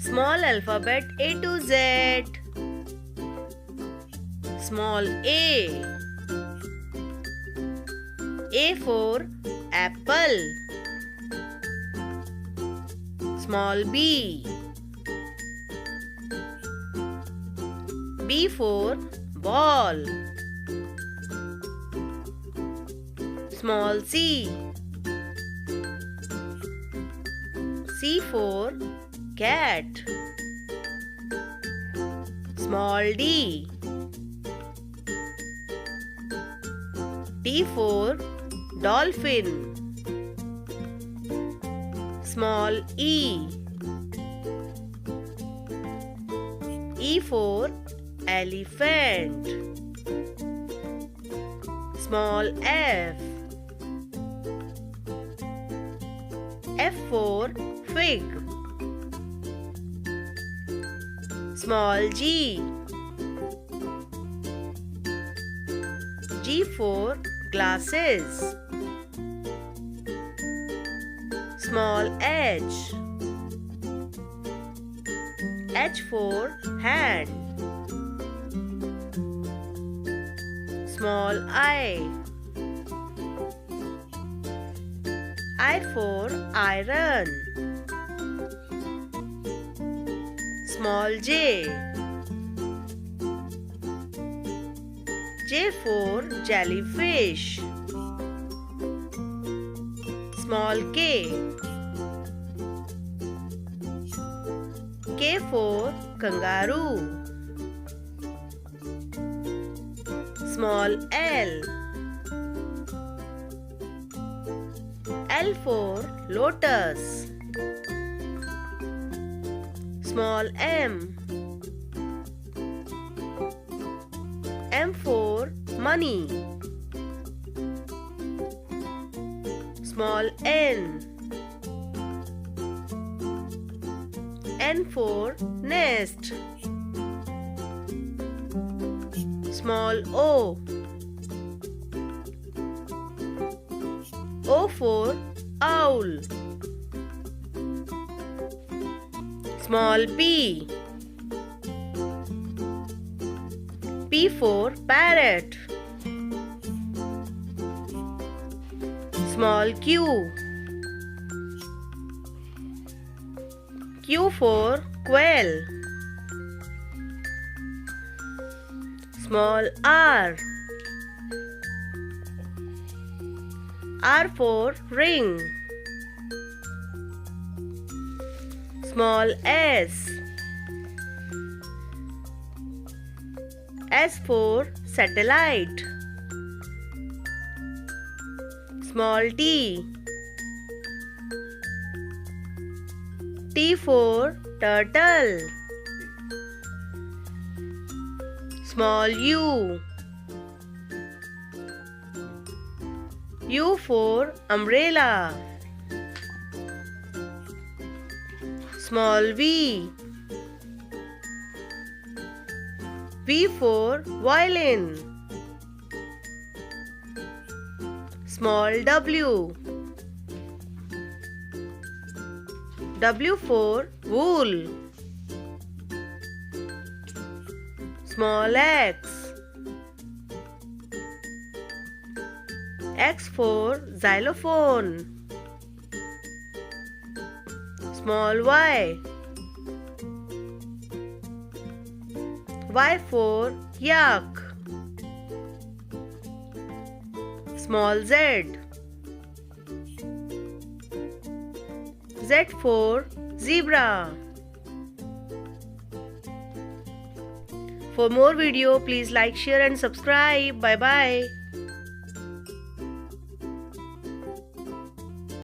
Small alphabet A to Z. Small A. A for apple. Small B. B for ball. Small C. C for cat. Small D. D for dolphin. Small E. E for elephant. Small F. F for fig. Small G. G for glasses. Small H. H for hand. Small I. I for iron. Small J. J for jellyfish. Small K. K for kangaroo. Small L. L for lotus. Small M. M for money. Small N. N for nest. Small O. O for owl. Small P. P for parrot. Small Q. Q for quail. Small R. R for ring. Small S. S for satellite. Small T. T for turtle. Small U. U for umbrella. Small V. V for violin. Small W. W for wool. Small X. X for xylophone. Small Y. Y for yak. Small Z. Z for zebra. For more video, please like, share and subscribe. Bye bye.